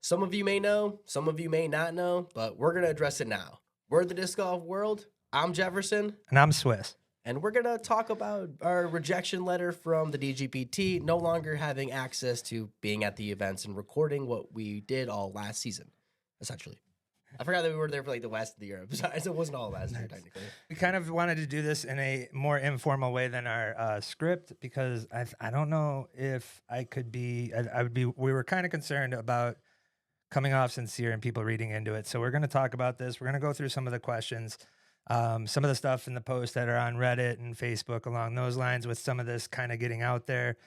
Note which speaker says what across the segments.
Speaker 1: Some of you may know, some of you may not know, but we're going to address it now. We're the disc golf world. I'm Jefferson,
Speaker 2: And I'm Swiss.
Speaker 1: and we're going to talk about our rejection letter from the DGPT, no longer having access to being at the events and recording what we did all last season, essentially. I forgot that we were there for like the rest of the year. Besides, it wasn't all last year, technically.
Speaker 2: We kind of wanted to do this in a more informal way than our script because I don't know if I could be, I would be, we were kind of concerned about coming off sincere and people reading into it. So we're going to talk about this. We're going to go through some of the questions, some of the stuff in the posts that are on Reddit and Facebook along those lines with some of this kind of getting out there.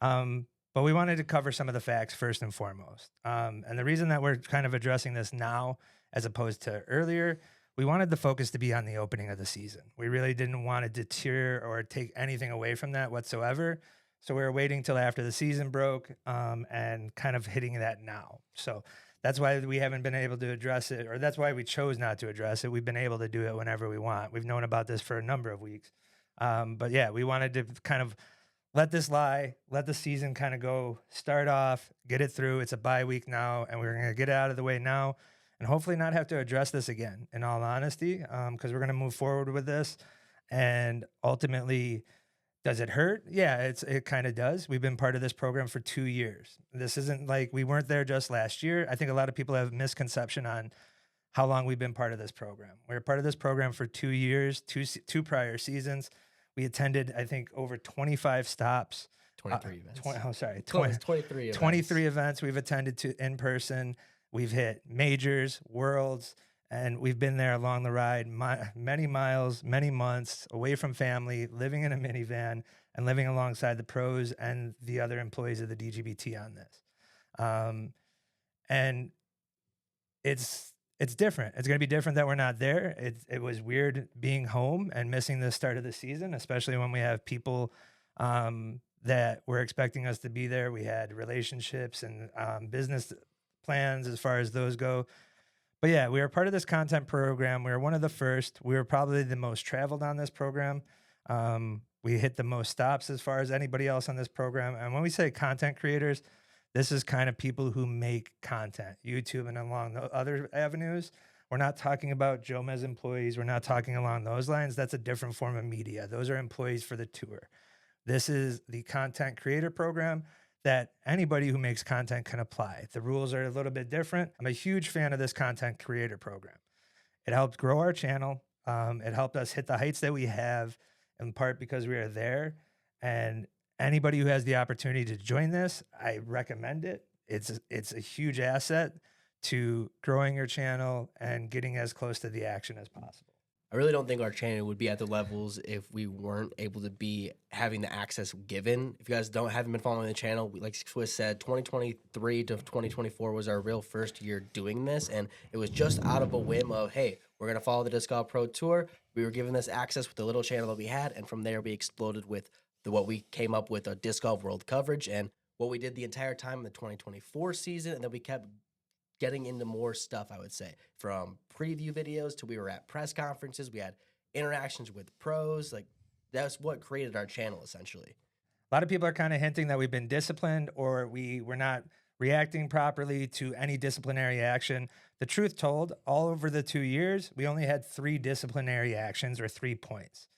Speaker 2: But we wanted to cover some of the facts first and foremost. And the reason that we're kind of addressing this now as opposed to earlier, we wanted the focus to be on the opening of the season. We really didn't want to deter or take anything away from that whatsoever. So we were waiting till after the season broke and kind of hitting that now. So that's why we haven't been able to address it, or that's why we chose not to address it. We've been able to do it whenever we want. We've known about this for a number of weeks. But yeah, we wanted to kind of let this lie, let the season kind of go, start off, get it through. It's a bye week now, and we're going to get it out of the way now and hopefully not have to address this again, in all honesty, because we're going to move forward with this. And ultimately, does it hurt? Yeah, it kind of does. We've been part of this program for 2 years. This isn't like we weren't there just last year. I think a lot of people have a misconception on how long we've been part of this program. We were part of this program for 2 years, two prior seasons. We attended, I think, over 25 stops.
Speaker 1: 23 events.
Speaker 2: 23 events. 23 events we've attended to in person. We've hit majors, worlds, and we've been there along the ride, many miles, many months, away from family, living in a minivan, and living alongside the pros and the other employees of the DGBT on this. And it's different. It's going to be different that we're not there. It was weird being home and missing the start of the season, especially when we have people that were expecting us to be there. We had relationships and business plans as far as those go. But yeah, we were part of this content program. We were one of the first. We were probably the most traveled on this program. We hit the most stops as far as anybody else on this program. And when we say content creators, this is kind of people who make content, YouTube and along the other avenues. We're not talking about Jomez employees. We're not talking along those lines. That's a different form of media. Those are employees for the tour. This is the content creator program that anybody who makes content can apply. The rules are a little bit different. I'm a huge fan of this content creator program. It helped grow our channel. It helped us hit the heights that we have, in part because we are there. And anybody who has the opportunity to join this, I recommend it. It's a huge asset to growing your channel and getting as close to the action as possible.
Speaker 1: I really don't think our channel would be at the levels if we weren't able to be having the access given. If you guys haven't been following the channel, like Swiss said, 2023 to 2024 was our real first year doing this, and it was just out of a whim of, hey, we're going to follow the Disc Golf Pro Tour. We were given this access with the little channel that we had, and from there we exploded with what we came up with, a Disc Golf World coverage, and what we did the entire time in the 2024 season, and then we kept getting into more stuff, I would say, from preview videos to we were at press conferences. We had interactions with pros. Like, that's what created our channel, essentially.
Speaker 2: A lot of people are kind of hinting that we've been disciplined or we were not reacting properly to any disciplinary action. The truth told, all over the 2 years, we only had 3 disciplinary actions or 3 points.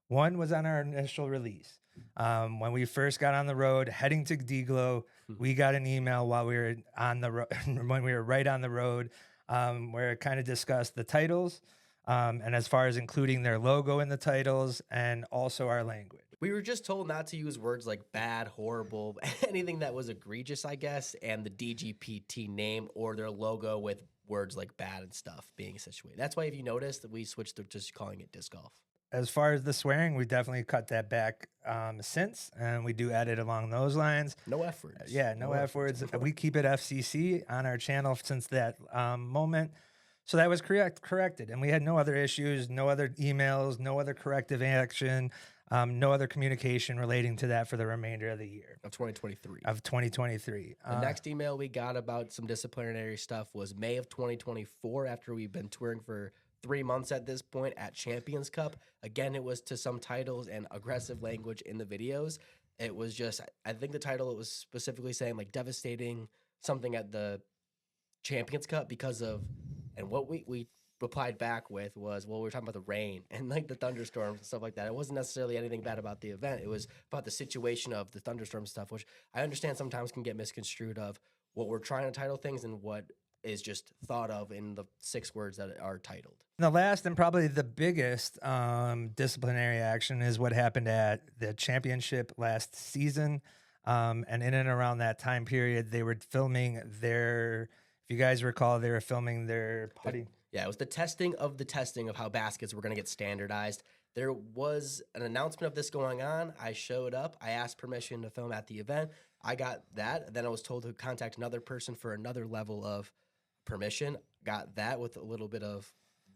Speaker 2: One was on our initial release. When we first got on the road, heading to D-Glow, we got an email while we were on the road, when we were right on the road, where it kind of discussed the titles, and as far as including their logo in the titles and also our language.
Speaker 1: We were just told not to use words like bad, horrible, anything that was egregious, I guess, and the DGPT name or their logo with words like bad and stuff being situated. That's why if you noticed that we switched to just calling it disc golf.
Speaker 2: As far as the swearing, we definitely cut that back since, and we do edit along those lines.
Speaker 1: No F words.
Speaker 2: Yeah, no F words. We keep it FCC on our channel since that moment. So that was corrected, and we had no other issues, no other emails, no other corrective action, no other communication relating to that for the remainder of the year.
Speaker 1: Of 2023.
Speaker 2: Of 2023.
Speaker 1: The next email we got about some disciplinary stuff was May of 2024, after we've been touring for 3 months at this point at Champions Cup. Again, it was to some titles and aggressive language in the videos. It was just, I think the title, it was specifically saying like devastating something at the Champions Cup because of, and what we replied back with was, well, we were talking about the rain and like the thunderstorms and stuff like that. It wasn't necessarily anything bad about the event. It was about the situation of the thunderstorm stuff, which I understand sometimes can get misconstrued of what we're trying to title things and what is just thought of in the 6 words that are titled.
Speaker 2: The last and probably the biggest disciplinary action is what happened at the championship last season. And in and around that time period, they were filming their, if you guys recall, they were filming their putting.
Speaker 1: Yeah, it was the testing of how baskets were going to get standardized. There was an announcement of this going on. I showed up. I asked permission to film at the event. I got that. Then I was told to contact another person for another level of permission. Got that with a little bit of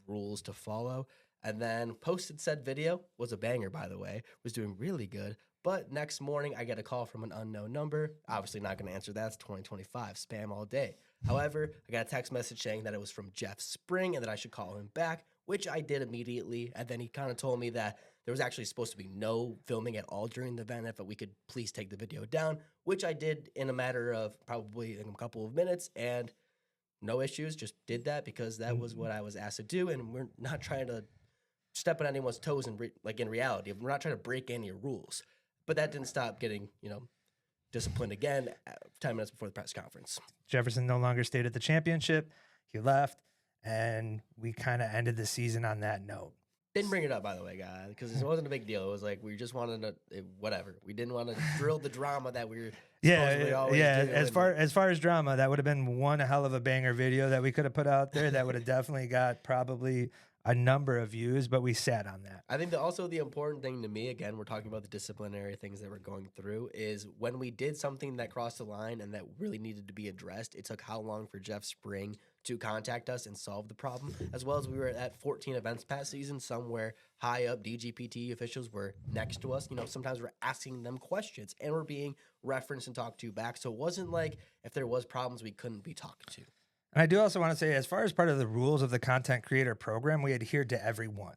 Speaker 1: rules to follow. And then posted said video. Was a banger, by the way. Was doing really good. But next morning, I get a call from an unknown number. Obviously not going to answer that. It's 2025. Spam all day. However, I got a text message saying that it was from Jeff Spring and that I should call him back, which I did immediately. And then he kind of told me that there was actually supposed to be no filming at all during the event, if we could please take the video down, which I did in a matter of probably a couple of minutes, and no issues. Just did that because that was what I was asked to do, and we're not trying to step on anyone's toes. And like in reality, we're not trying to break any rules. But that didn't stop getting, disciplined again 10 minutes before the press conference.
Speaker 2: Jefferson no longer stayed at the championship. He left, and we kind of ended the season on that note.
Speaker 1: Didn't bring it up, by the way, guys, because it wasn't a big deal. It was like we just wanted to, whatever. We didn't want to drill the drama that we were always doing.
Speaker 2: As far as drama, that would have been one hell of a banger video that we could have put out there. That would have definitely got probably a number of views, but we sat on that.
Speaker 1: I think that also the important thing to me, again, we're talking about the disciplinary things that we're going through, is when we did something that crossed the line and that really needed to be addressed, it took how long for Jeff Spring to contact us and solve the problem, as well as we were at 14 events past season, somewhere high up DGPT officials were next to us. Sometimes we're asking them questions and we're being referenced and talked to back. So it wasn't like if there was problems, we couldn't be talked to.
Speaker 2: And I do also want to say, as far as part of the rules of the content creator program, we adhered to every one.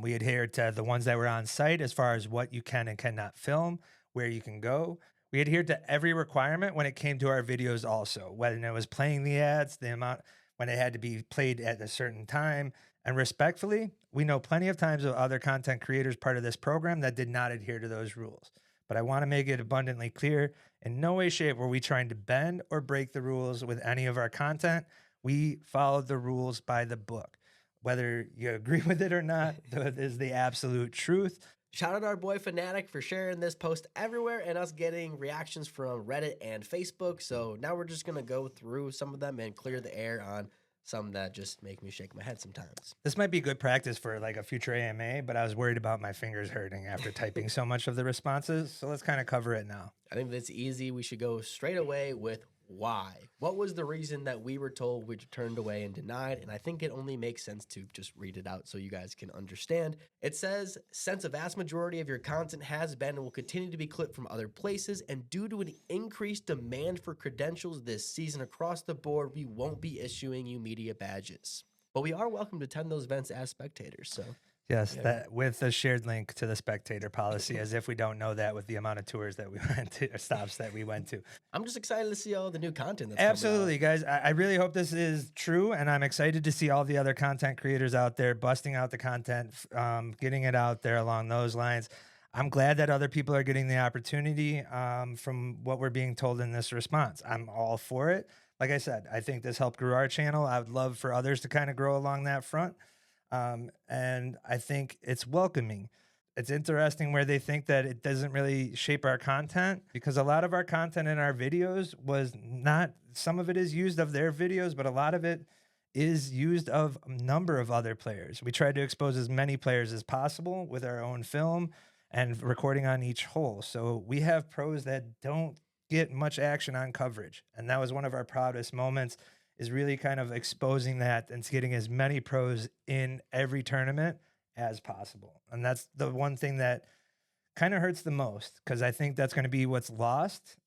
Speaker 2: We adhered to the ones that were on site as far as what you can and cannot film, where you can go. We adhered to every requirement when it came to our videos also, whether it was playing the ads, the amount, when it had to be played at a certain time. And respectfully, we know plenty of times of other content creators part of this program that did not adhere to those rules. But I want to make it abundantly clear, in no way, shape were we trying to bend or break the rules with any of our content. We followed the rules by the book. Whether you agree with it or not, that is the absolute truth.
Speaker 1: Shout out our boy Fanatic for sharing this post everywhere and us getting reactions from Reddit and Facebook. So now we're just going to go through some of them and clear the air on some that just make me shake my head sometimes.
Speaker 2: This might be good practice for like a future AMA, but I was worried about my fingers hurting after typing so much of the responses. So let's kind of cover it now.
Speaker 1: I think that's easy. We should go straight away with why. What was the reason that we were told we turned away and denied? And I think it only makes sense to just read it out so you guys can understand. It says, since a vast majority of your content has been and will continue to be clipped from other places, and due to an increased demand for credentials this season across the board, we won't be issuing you media badges. But we are welcome to attend those events as spectators, so...
Speaker 2: Yes, that with a shared link to the spectator policy, as if we don't know that with the amount of tours that we went to, or stops that we went to.
Speaker 1: I'm just excited to see all the new content that's
Speaker 2: absolutely, guys. I really hope this is true, and I'm excited to see all the other content creators out there busting out the content, getting it out there along those lines. I'm glad that other people are getting the opportunity from what we're being told in this response. I'm all for it. Like I said, I think this helped grow our channel. I would love for others to kind of grow along that front. And I think it's welcoming. It's interesting where they think that it doesn't really shape our content, because a lot of our content in our videos was not, some of it is used of their videos, but a lot of it is used of a number of other players. We tried to expose as many players as possible with our own film and recording on each hole. So we have pros that don't get much action on coverage. And that was one of our proudest moments, is really kind of exposing that and getting as many pros in every tournament as possible. And that's the one thing that kind of hurts the most, because I think that's going to be what's lost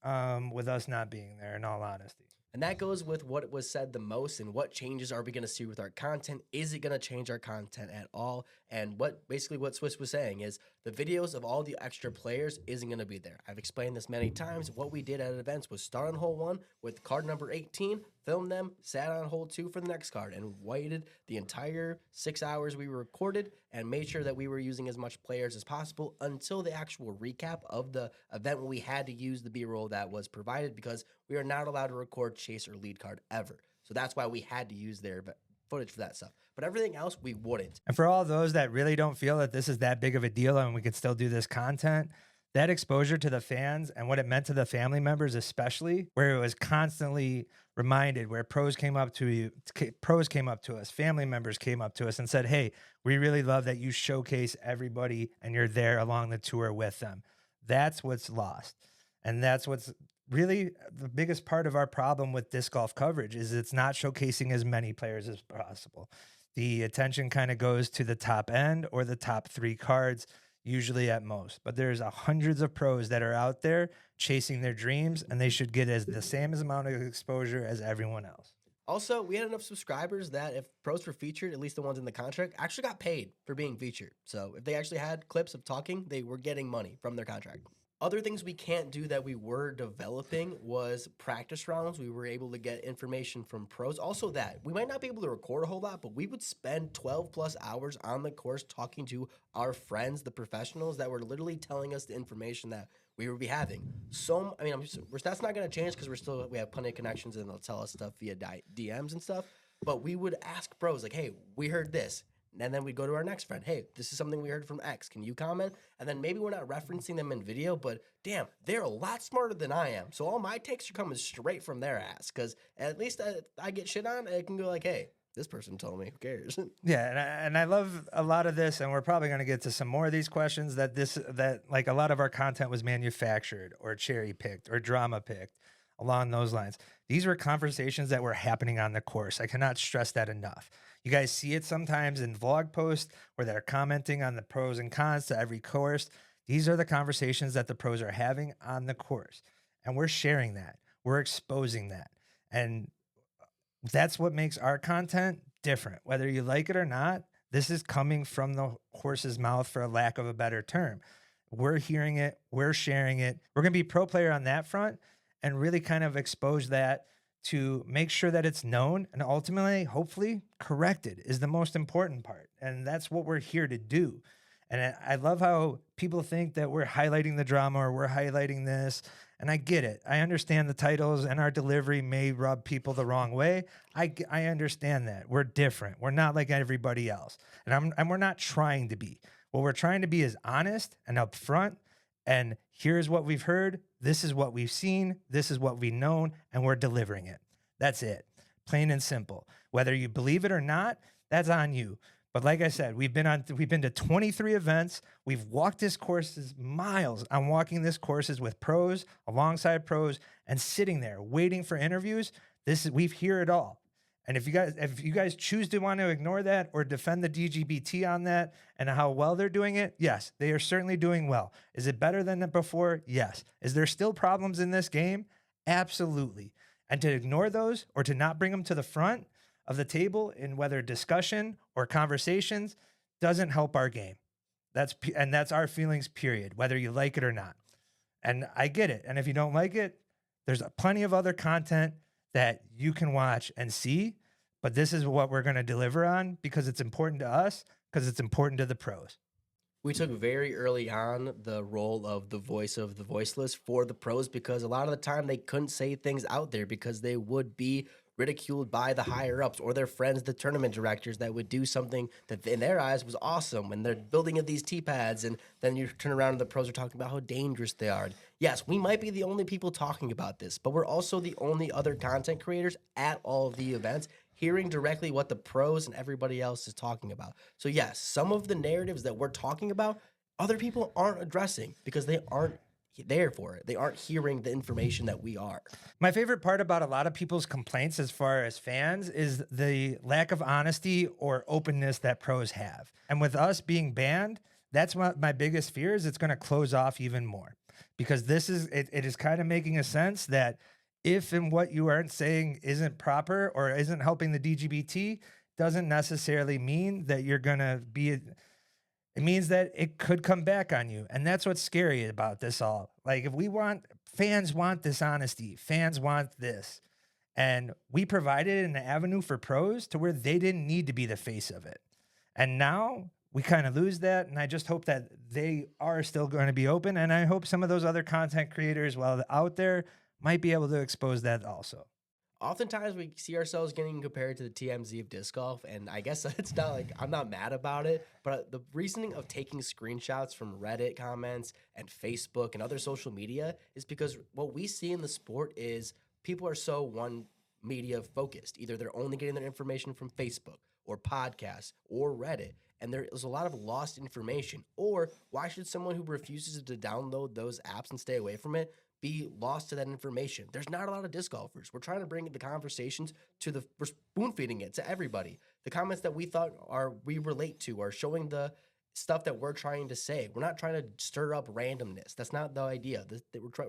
Speaker 2: with us not being there, in all honesty.
Speaker 1: And that goes with what was said the most, and what changes are we going to see with our content? Is it going to change our content at all? And what Swiss was saying is the videos of all the extra players isn't going to be there. I've explained this many times. What we did at events was start on hole 1 with card number 18, filmed them, sat on hold 2 for the next card, and waited the entire 6 hours we recorded and made sure that we were using as much players as possible until the actual recap of the event when we had to use the B-roll that was provided, because we are not allowed to record chase or lead card ever. So that's why we had to use their footage for that stuff. But everything else, we wouldn't.
Speaker 2: And for all those that really don't feel that this is that big of a deal and we can still do this content, that exposure to the fans and what it meant to the family members, especially, where it was constantly reminded, where pros came up to us, family members came up to us and said, hey, we really love that you showcase everybody and you're there along the tour with them. That's what's lost. And that's what's really the biggest part of our problem with disc golf coverage, is it's not showcasing as many players as possible. The attention kind of goes to the top end or the top 3 cards, usually at most. But there's hundreds of pros that are out there chasing their dreams, and they should get the same amount of exposure as everyone else.
Speaker 1: Also, we had enough subscribers that if pros were featured, at least the ones in the contract, actually got paid for being featured. So if they actually had clips of talking, they were getting money from their contract. Other things we can't do that we were developing was practice rounds. We were able to get information from pros. Also that, we might not be able to record a whole lot, but we would spend 12 plus hours on the course talking to our friends, the professionals that were literally telling us the information that we would be having. So, I mean, that's not going to change because we have plenty of connections and they'll tell us stuff via DMs and stuff. But we would ask pros like, hey, we heard this. And then we'd go to our next friend. Hey, this is something we heard from X. Can you comment? And then maybe we're not referencing them in video, but damn, they're a lot smarter than I am. So all my takes are coming straight from their ass. Because at least I get shit on, I can go like, hey, this person told me. Who cares?
Speaker 2: Yeah, and I love a lot of this, and we're probably going to get to some more of these questions, that like a lot of our content was manufactured or cherry picked or drama picked along those lines. These were conversations that were happening on the course. I cannot stress that enough. You guys see it sometimes in vlog posts where they're commenting on the pros and cons to every course. These are the conversations that the pros are having on the course. And we're sharing that. We're exposing that. And that's what makes our content different. Whether you like it or not, this is coming from the horse's mouth, for a lack of a better term. We're hearing it. We're sharing it. We're going to be pro player on that front and really kind of expose that to make sure that it's known and ultimately, hopefully, corrected is the most important part. And that's what we're here to do. And I love how people think that we're highlighting the drama or we're highlighting this. And I get it. I understand the titles and our delivery may rub people the wrong way. I understand that. We're different. We're not like everybody else. And we're not trying to be. What we're trying to be is honest and upfront. And here's what we've heard. This is what we've seen. This is what we've known. And we're delivering it. That's it. Plain and simple. Whether you believe it or not, that's on you. But like I said, we've been to 23 events. We've walked this courses miles. I'm walking this courses with pros, alongside pros, and sitting there waiting for interviews. We've heard it all. And if you guys choose to want to ignore that or defend the DGBT on that and how well they're doing it, yes, they are certainly doing well. Is it better than before? Yes. Is there still problems in this game? Absolutely. And to ignore those or to not bring them to the front of the table in whether discussion or conversations doesn't help our game. That's our feelings, period, whether you like it or not. And I get it. And if you don't like it, there's plenty of other content that you can watch and see, but this is what we're going to deliver on because it's important to us, because it's important to the pros.
Speaker 1: We took very early on the role of the voice of the voiceless for the pros because a lot of the time they couldn't say things out there because they would be ridiculed by the higher ups or their friends, the tournament directors, that would do something that in their eyes was awesome when they're building of these tee pads, and then you turn around and the pros are talking about how dangerous they are. Yes, we might be the only people talking about this, but we're also the only other content creators at all of the events hearing directly what the pros and everybody else is talking about. So yes, some of the narratives that we're talking about, other people aren't addressing because they aren't there for it. They aren't hearing the information that we are.
Speaker 2: My favorite part about a lot of people's complaints as far as fans is the lack of honesty or openness that pros have. And with us being banned, that's what my biggest fear is. It's going to close off even more because it is kind of making a sense that if and what you aren't saying isn't proper or isn't helping the DGBT, doesn't necessarily mean that you're going to be... It means that it could come back on you. And that's what's scary about this all. Like, if fans want this honesty, fans want this. And we provided an avenue for pros to where they didn't need to be the face of it. And now we kind of lose that. And I just hope that they are still going to be open. And I hope some of those other content creators, while out there, might be able to expose that also.
Speaker 1: Oftentimes we see ourselves getting compared to the TMZ of disc golf, and I guess it's not like I'm not mad about it, but the reasoning of taking screenshots from Reddit comments and Facebook and other social media is because what we see in the sport is people are so one media focused. Either they're only getting their information from Facebook or podcasts or Reddit, and there is a lot of lost information. Or why should someone who refuses to download those apps and stay away from it be lost to that information? There's not a lot of disc golfers. We're trying to bring the conversations to we're spoon feeding it to everybody. The comments that we thought we relate to are showing the stuff that we're trying to say. We're not trying to stir up randomness. That's not the idea.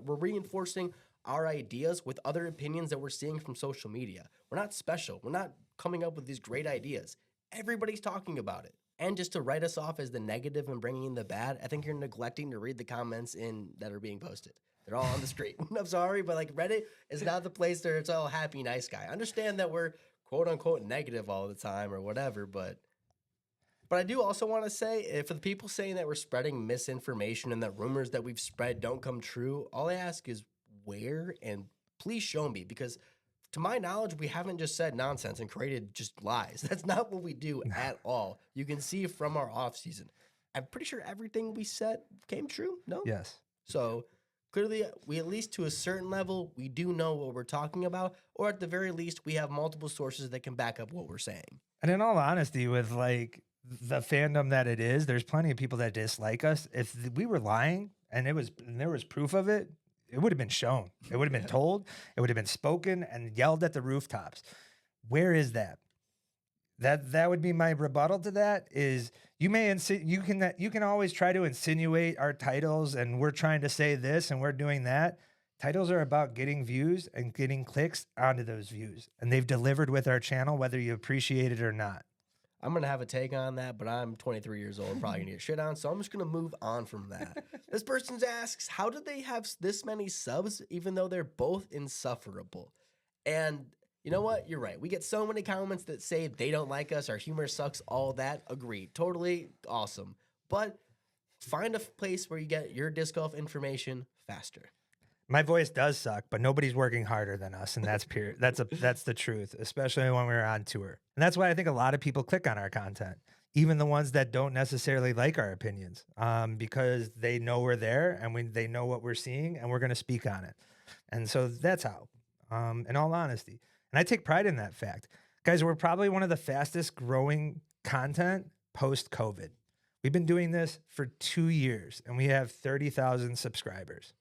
Speaker 1: We're reinforcing our ideas with other opinions that we're seeing from social media. We're not special. We're not coming up with these great ideas. Everybody's talking about it. And just to write us off as the negative and bringing in the bad, I think you're neglecting to read the comments that are being posted. They're all on the screen. I'm sorry, but like Reddit is not the place where it's all happy, nice guy. I understand that we're quote unquote negative all the time or whatever, but I do also want to say, for the people saying that we're spreading misinformation and that rumors that we've spread don't come true, all I ask is where, and please show me, because to my knowledge, we haven't just said nonsense and created just lies. That's not what we do at all. You can see from our off season. I'm pretty sure everything we said came true. No?
Speaker 2: Yes.
Speaker 1: So clearly, we at least to a certain level, we do know what we're talking about, or at the very least, we have multiple sources that can back up what we're saying.
Speaker 2: And in all honesty, with like the fandom that it is, there's plenty of people that dislike us. If we were lying and there was proof of it, it would have been shown. It would have been told. It would have been spoken and yelled at the rooftops. Where is that? That would be my rebuttal to that. Is you can always try to insinuate our titles and we're trying to say this and we're doing that. Titles are about getting views and getting clicks onto those views, and they've delivered with our channel, whether you appreciate it or not.
Speaker 1: I'm going to have a take on that, but I'm 23 years old, probably going to get shit on, so I'm just going to move on from that. This person asks, how did they have this many subs even though they're both insufferable? And you know what? You're right. We get so many comments that say they don't like us, our humor sucks, all that. Agreed. Totally awesome. But find a place where you get your disc golf information faster.
Speaker 2: My voice does suck, but nobody's working harder than us, and that's pure. That's the truth, especially when we're on tour. And that's why I think a lot of people click on our content, even the ones that don't necessarily like our opinions, because they know we're there and they know what we're seeing, and we're going to speak on it. And so that's how, in all honesty. And I take pride in that fact. Guys, we're probably one of the fastest growing content post-COVID. We've been doing this for 2 years, and we have 30,000 subscribers.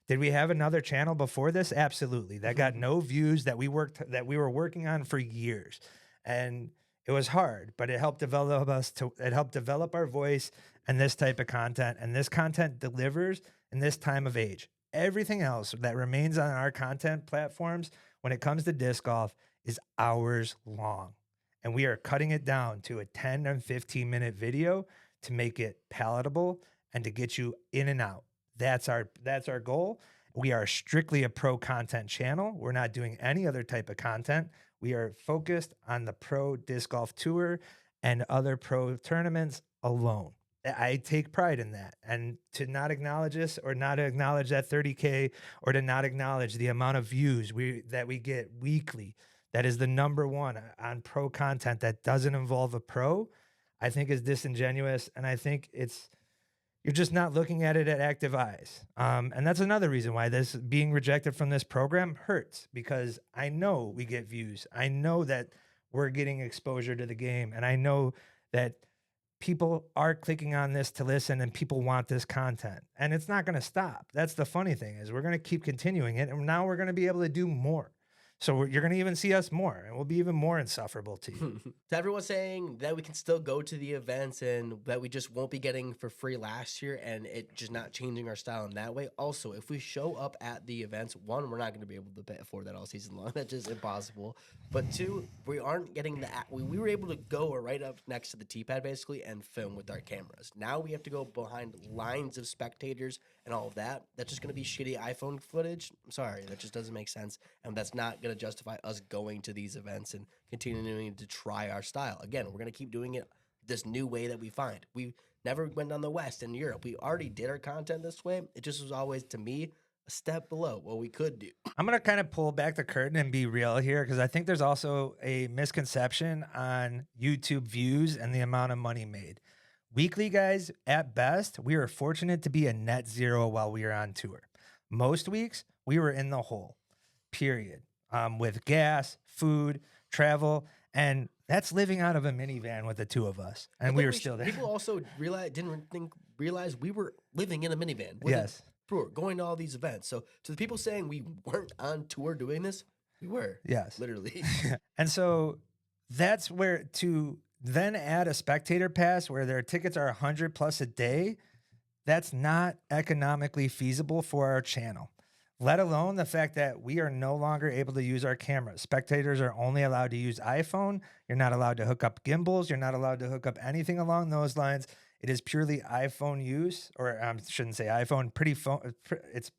Speaker 2: Did we have another channel before this? Absolutely. That got no views that we were working on for years. And it was hard, but it helped develop our voice and this type of content. And this content delivers in this time of age. Everything else that remains on our content platforms when it comes to disc golf is hours long. And we are cutting it down to a 10 and 15-minute video to make it palatable and to get you in and out. That's our goal. We are strictly a pro content channel. We're not doing any other type of content. We are focused on the pro disc golf tour and other pro tournaments alone. I take pride in that. And to not acknowledge this or not acknowledge that 30K or to not acknowledge the amount of views that we get weekly, that is the number one on pro content that doesn't involve a pro, I think is disingenuous. And I think you're just not looking at it at active eyes. And that's another reason why this being rejected from this program hurts, because I know we get views. I know that we're getting exposure to the game. And I know that people are clicking on this to listen and people want this content. And it's not going to stop. That's the funny thing, is we're going to keep continuing it. And now we're going to be able to do more. So you're going to even see us more, and we'll be even more insufferable to you.
Speaker 1: To everyone saying that we can still go to the events and that we just won't be getting for free last year and it just not changing our style in that way. Also, if we show up at the events, one, we're not going to be able to afford that all season long. That's just impossible. But two, we aren't getting we were able to go right up next to the tee-pad basically and film with our cameras. Now we have to go behind lines of spectators and all of that. That's just going to be shitty iPhone footage. I'm sorry. That just doesn't make sense. And that's not going to to justify us going to these events and continuing to try our style. Again, we're going to keep doing it this new way that we find. We never went on the West and Europe. We already did our content this way. It just was always, to me, a step below what we could do.
Speaker 2: I'm going to kind of pull back the curtain and be real here, because I think there's also a misconception on YouTube views and the amount of money made. Weekly, guys, at best, we were fortunate to be a net zero while we were on tour. Most weeks, we were in the hole, period, with gas, food, travel, and that's living out of a minivan with the two of us, and we were still there.
Speaker 1: People also realize we were living in a minivan.
Speaker 2: Yes.
Speaker 1: Tour, going to all these events. So to the people saying we weren't on tour doing this, we were.
Speaker 2: Yes.
Speaker 1: Literally.
Speaker 2: And so that's where, to then add a spectator pass where their tickets are $100+ a day, that's not economically feasible for our channel. Let alone the fact that we are no longer able to use our cameras. Spectators are only allowed to use iPhone. You're not allowed to hook up gimbals. You're not allowed to hook up anything along those lines. It is purely iPhone use, or I shouldn't say iPhone, it's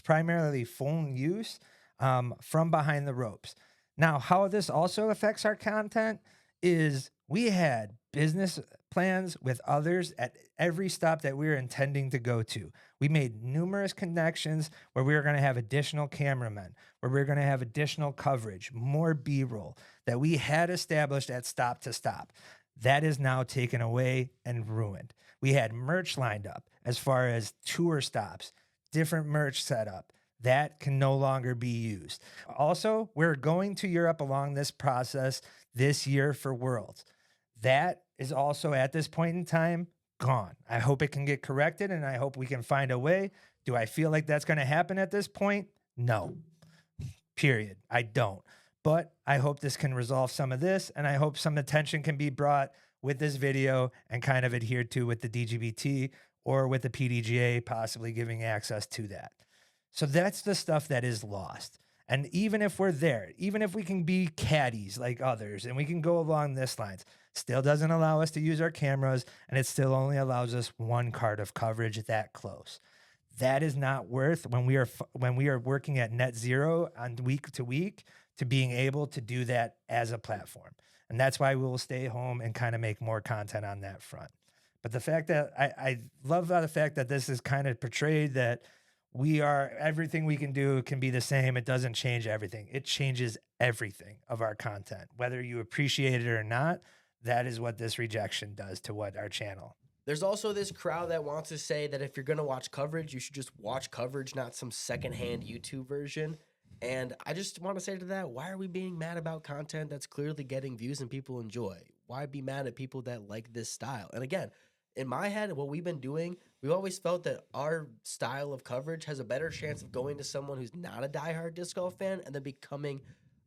Speaker 2: primarily phone use from behind the ropes. Now, how this also affects our content is we had business plans with others at every stop that we were intending to go to. We made numerous connections where we were going to have additional cameramen, where we were going to have additional coverage, more B-roll that we had established at stop to stop. That is now taken away and ruined. We had merch lined up as far as tour stops, different merch setup. That can no longer be used. Also, we're going to Europe along this process this year for Worlds. That is also at this point in time gone. I hope it can get corrected, and I hope we can find a way. Do I feel like that's going to happen at this point? No. Period. I don't. But I hope this can resolve some of this, and I hope some attention can be brought with this video and kind of adhered to with the DGBT or with the PDGA possibly giving access to that. So that's the stuff that is lost. And even if we're there, even if we can be caddies like others and we can go along this lines, still doesn't allow us to use our cameras, and it still only allows us one card of coverage that close. That is not worth, when we are working at net zero on week to week, to being able to do that as a platform. And that's why we will stay home and kind of make more content on that front. But the fact that I love the fact that this is kind of portrayed that everything we can do can be the same. It doesn't change everything. It changes everything of our content, whether you appreciate it or not. That is what this rejection does to what our channel.
Speaker 1: There's also this crowd that wants to say that if you're going to watch coverage, you should just watch coverage, not some secondhand YouTube version. And I just want to say to that, why are we being mad about content that's clearly getting views and people enjoy? Why be mad at people that like this style? And again, in my head, what we've been doing, we've always felt that our style of coverage has a better chance of going to someone who's not a diehard disc golf fan and then becoming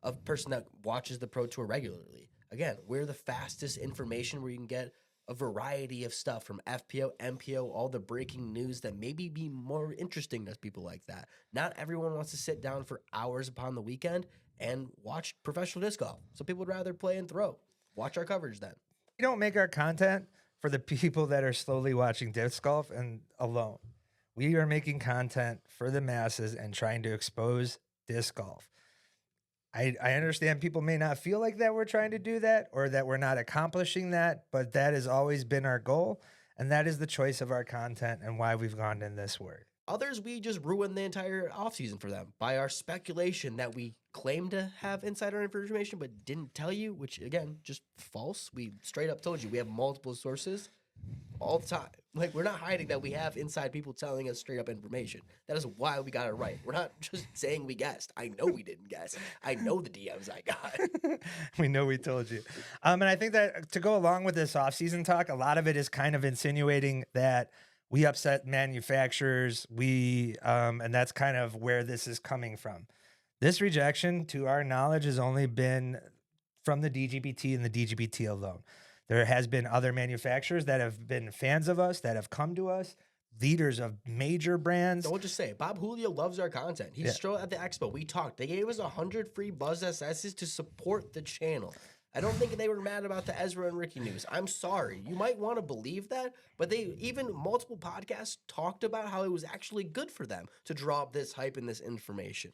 Speaker 1: a person that watches the Pro Tour regularly. Again, we're the fastest information where you can get a variety of stuff from FPO, MPO, all the breaking news that maybe be more interesting to people like that. Not everyone wants to sit down for hours upon the weekend and watch professional disc golf. So people would rather play and throw. Watch our coverage then.
Speaker 2: We don't make our content for the people that are slowly watching disc golf and alone. We are making content for the masses and trying to expose disc golf. I understand people may not feel like that we're trying to do that or that we're not accomplishing that, but that has always been our goal, and that is the choice of our content and why we've gone in this way.
Speaker 1: Others, we just ruined the entire offseason for them by our speculation that we claim to have insider information but didn't tell you, which, again, just false. We straight up told you we have multiple sources all the time. Like, we're not hiding that we have inside people telling us straight up information. That is why we got it right. We're not just saying we guessed. I know we didn't guess. I know the DMs I got.
Speaker 2: We know we told you. And I think that to go along with this offseason talk, a lot of it is kind of insinuating that we upset manufacturers. And that's kind of where this is coming from. This rejection, to our knowledge, has only been from the DGBT and the DGBT alone. There has been other manufacturers that have been fans of us, that have come to us, leaders of major brands.
Speaker 1: Don't just say it. Bob Julio loves our content. He's still at the expo. We talked. They gave us 100 free Buzz SSs to support the channel. I don't think they were mad about the Ezra and Ricky news. I'm sorry. You might want to believe that, but multiple podcasts talked about how it was actually good for them to draw up this hype and this information.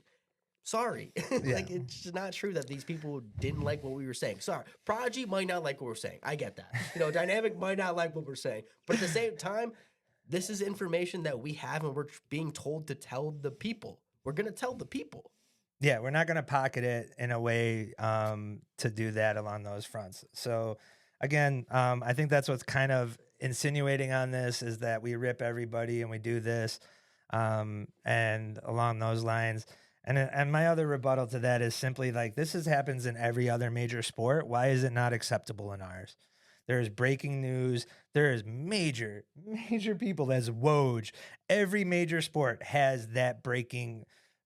Speaker 1: Sorry.
Speaker 2: Yeah.
Speaker 1: Like, it's just not true that these people didn't like what we were saying. Sorry. Prodigy might not like what we're saying. I get that. Dynamic might not like what we're saying. But at the same time, this is information that we have and we're being told to tell the people. We're going to tell the people.
Speaker 2: Yeah, we're not going to pocket it in a way to do that along those fronts. So, again, I think that's what's kind of insinuating on this is that we rip everybody and we do this, and along those lines. And my other rebuttal to that is simply like happens in every other major sport. Why is it not acceptable in ours? There is breaking news. There is major people that's Woj. Every major sport has that breaking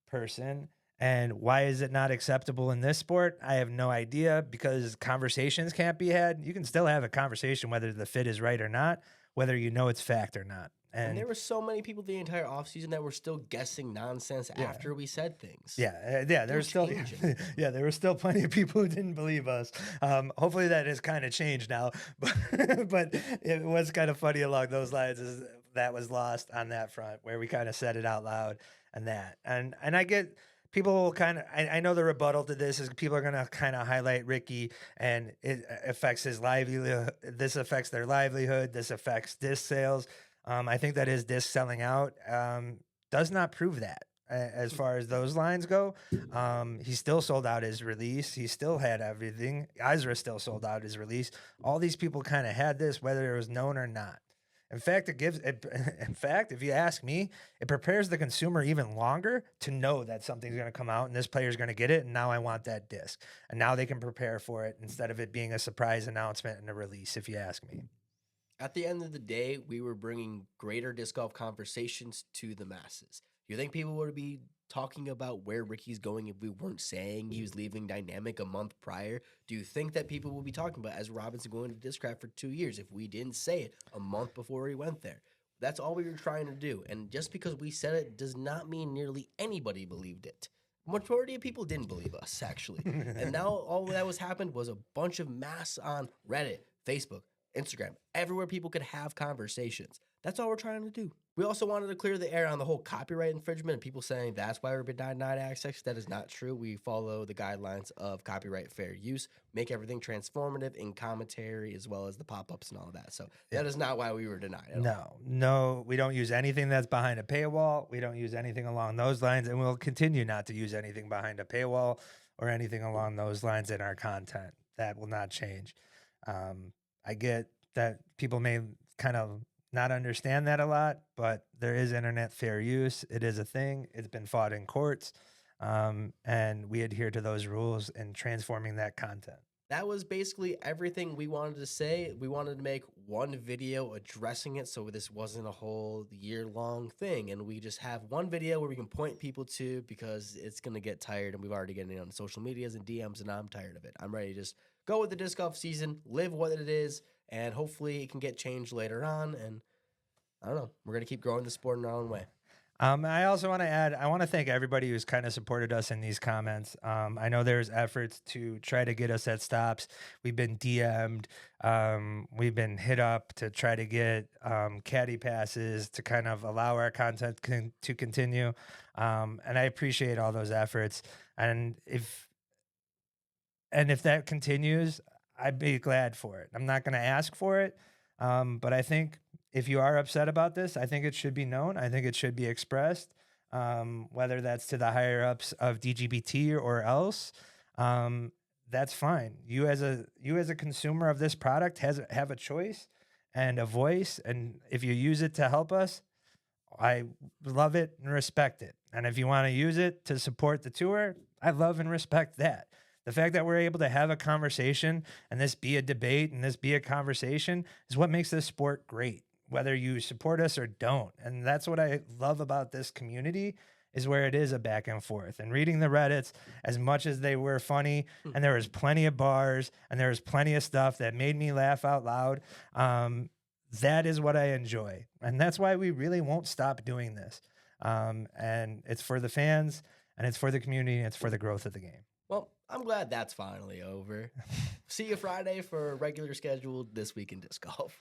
Speaker 2: person. And why is it not acceptable in this sport? I have no idea, because conversations can't be had. You can still have a conversation whether the fit is right or not, whether you know it's fact or not.
Speaker 1: And there were so many people the entire offseason that were still guessing nonsense after we said things.
Speaker 2: There's still there were still plenty of people who didn't believe us. Hopefully that has kind of changed now, but it was kind of funny along those lines is that was lost on that front where we kind of said it out loud and I get people kind of, I know the rebuttal to this is people are going to kind of highlight Ricky and it affects his livelihood. This affects their livelihood. This affects disc sales. I think that his disc selling out does not prove that as far as those lines go. He still sold out his release. He still had everything. Ezra still sold out his release. All these people kind of had this, whether it was known or not. In fact, if you ask me, it prepares the consumer even longer to know that something's going to come out and this player's going to get it. And now I want that disc. And now they can prepare for it instead of it being a surprise announcement and a release, if you ask me.
Speaker 1: At the end of the day, we were bringing greater disc golf conversations to the masses. Do you think people would be talking about where Ricky's going if we weren't saying he was leaving Dynamic a month prior? Do you think that people will be talking about Ezra Robinson going to Discraft for 2 years if we didn't say it a month before he went there? That's all we were trying to do. And just because we said it does not mean nearly anybody believed it. Majority of people didn't believe us, actually. And now all that was happened was a bunch of mass on Reddit, Facebook, Instagram, everywhere people could have conversations. That's all we're trying to do. We also wanted to clear the air on the whole copyright infringement and people saying that's why we're denied access. That is not true. We follow the guidelines of copyright fair use, make everything transformative in commentary as well as the pop-ups and all of that. So that is not why we were denied at all.
Speaker 2: No, we don't use anything that's behind a paywall. We don't use anything along those lines, and we'll continue not to use anything behind a paywall or anything along those lines in our content. That will not change. I get that people may kind of not understand that a lot, but there is internet fair use. It is a thing. It's been fought in courts, and we adhere to those rules in transforming that content.
Speaker 1: That was basically everything we wanted to say. We wanted to make one video addressing it so this wasn't a whole year-long thing, and we just have one video where we can point people to because it's going to get tired, and we've already getting it on social medias and DMs, and I'm tired of it. I'm ready to just go with the disc golf season, live what it is, and hopefully it can get changed later on. And I don't know. We're going to keep growing the sport in our own way.
Speaker 2: I also want to add, I want to thank everybody who's kind of supported us in these comments. I know there's efforts to try to get us at stops. We've been DM'd. We've been hit up to try to get caddy passes to kind of allow our content to continue. And I appreciate all those efforts. And if that continues, I'd be glad for it. I'm not going to ask for it, but I think if you are upset about this, I think it should be known. I think it should be expressed, whether that's to the higher ups of DGBT or else. That's fine. You as a consumer of this product have a choice and a voice, and if you use it to help us, I love it and respect it. And if you want to use it to support the tour, I love and respect that. The fact that we're able to have a conversation and this be a debate and this be a conversation is what makes this sport great, whether you support us or don't. And that's what I love about this community is where it is a back and forth. And reading the Reddits, as much as they were funny, and there was plenty of bars and there was plenty of stuff that made me laugh out loud, that is what I enjoy. And that's why we really won't stop doing this. And it's for the fans, and it's for the community, and it's for the growth of the game.
Speaker 1: Well, I'm glad that's finally over. See you Friday for a regular scheduled This Week in Disc Golf.